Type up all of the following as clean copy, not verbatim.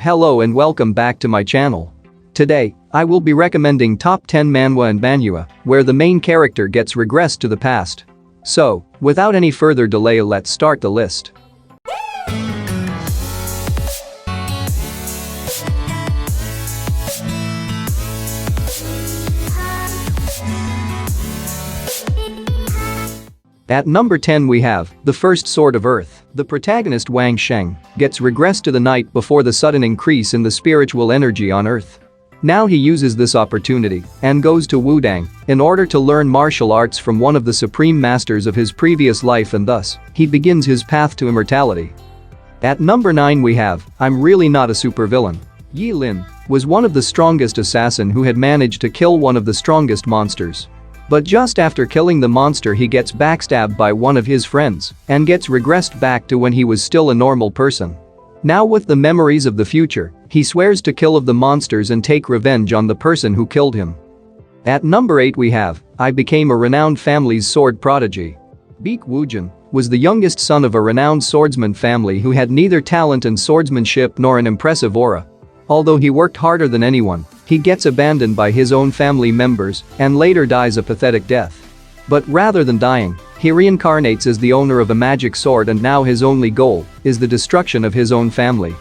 Hello and welcome back to my channel. Today, I will be recommending top 10 manhwa and manhwa where the main character gets regressed to the past. So, without any further delay, let's start the list. At number 10 we have The First Sword of Earth. The protagonist Wang Sheng gets regressed to the night before the sudden increase in the spiritual energy on Earth. Now he uses this opportunity and goes to Wudang in order to learn martial arts from one of the supreme masters of his previous life, and thus, he begins his path to immortality. At number 9 we have I'm Really Not A Supervillain. Yi Lin was one of the strongest assassin who had managed to kill one of the strongest monsters. But just after killing the monster he gets backstabbed by one of his friends and gets regressed back to when he was still a normal person. Now with the memories of the future, he swears to kill of the monsters and take revenge on the person who killed him. At number 8 we have I Became a Renowned Family's Sword Prodigy. Baek Woojin was the youngest son of a renowned swordsman family who had neither talent in swordsmanship nor an impressive aura. Although he worked harder than anyone, he gets abandoned by his own family members and later dies a pathetic death. But rather than dying, he reincarnates as the owner of a magic sword, and now his only goal is the destruction of his own family.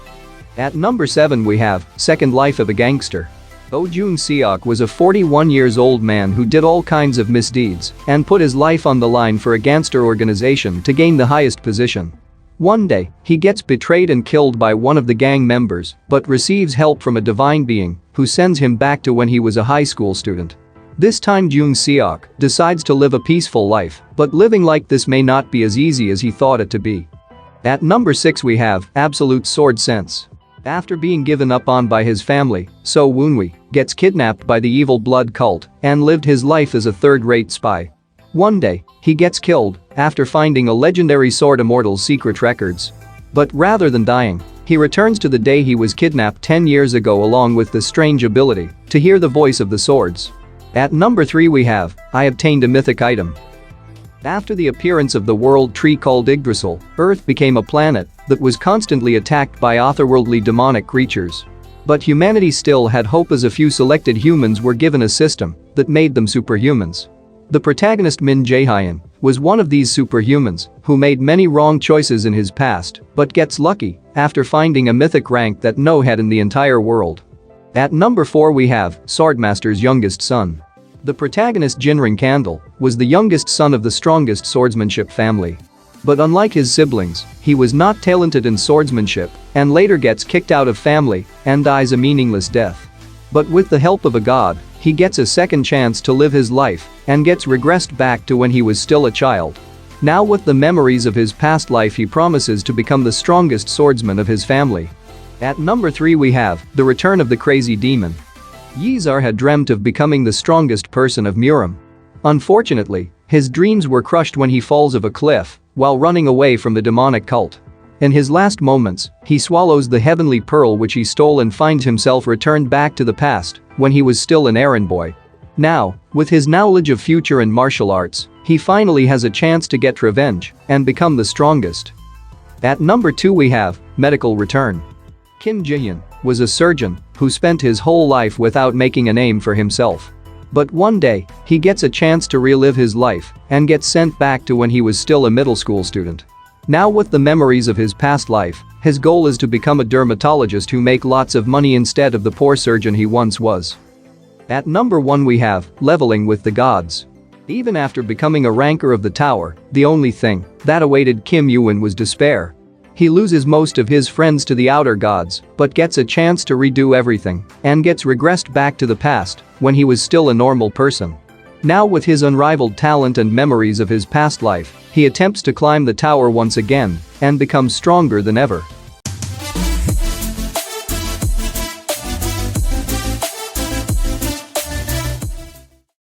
At number 7 we have Second Life of a Gangster. Oh Jun Seok was a 41-year-old man who did all kinds of misdeeds and put his life on the line for a gangster organization to gain the highest position. One day, he gets betrayed and killed by one of the gang members but receives help from a divine being who sends him back to when he was a high school student. This time Jun Seok decides to live a peaceful life, but living like this may not be as easy as he thought it to be. At number 6 we have Absolute Sword Sense. After being given up on by his family, So Woonwee gets kidnapped by the evil blood cult and lived his life as a third-rate spy. One day, he gets killed after finding a legendary sword immortal's secret records. But rather than dying, he returns to the day he was kidnapped 10 years ago along with the strange ability to hear the voice of the swords. At number 3 we have I Obtained a Mythic Item. After the appearance of the world tree called Yggdrasil, Earth became a planet that was constantly attacked by otherworldly demonic creatures. But humanity still had hope as a few selected humans were given a system that made them superhumans. The protagonist Min Jae-hyun was one of these superhumans who made many wrong choices in his past but gets lucky after finding a mythic rank that no had in the entire world. At number 4 we have Swordmaster's youngest son. The protagonist Jinring Candle was the youngest son of the strongest swordsmanship family. But unlike his siblings, he was not talented in swordsmanship and later gets kicked out of family and dies a meaningless death. But with the help of a god, he gets a second chance to live his life and gets regressed back to when he was still a child. Now with the memories of his past life he promises to become the strongest swordsman of his family. At number 3 we have The Return of the Crazy Demon. Yizar had dreamt of becoming the strongest person of Murim. Unfortunately, his dreams were crushed when he falls off a cliff while running away from the demonic cult. In his last moments, he swallows the heavenly pearl which he stole and finds himself returned back to the past when he was still an errand boy. Now, with his knowledge of future and martial arts, he finally has a chance to get revenge and become the strongest. At number 2 we have Medical Return. Kim Ji-hyun was a surgeon who spent his whole life without making a name for himself. But one day, he gets a chance to relive his life and gets sent back to when he was still a middle school student. Now with the memories of his past life, his goal is to become a dermatologist who make lots of money instead of the poor surgeon he once was. At number 1 we have Leveling with the Gods. Even after becoming a ranker of the tower, the only thing that awaited Kim Yoo-won was despair. He loses most of his friends to the outer gods but gets a chance to redo everything and gets regressed back to the past when he was still a normal person. Now with his unrivaled talent and memories of his past life, he attempts to climb the tower once again and becomes stronger than ever.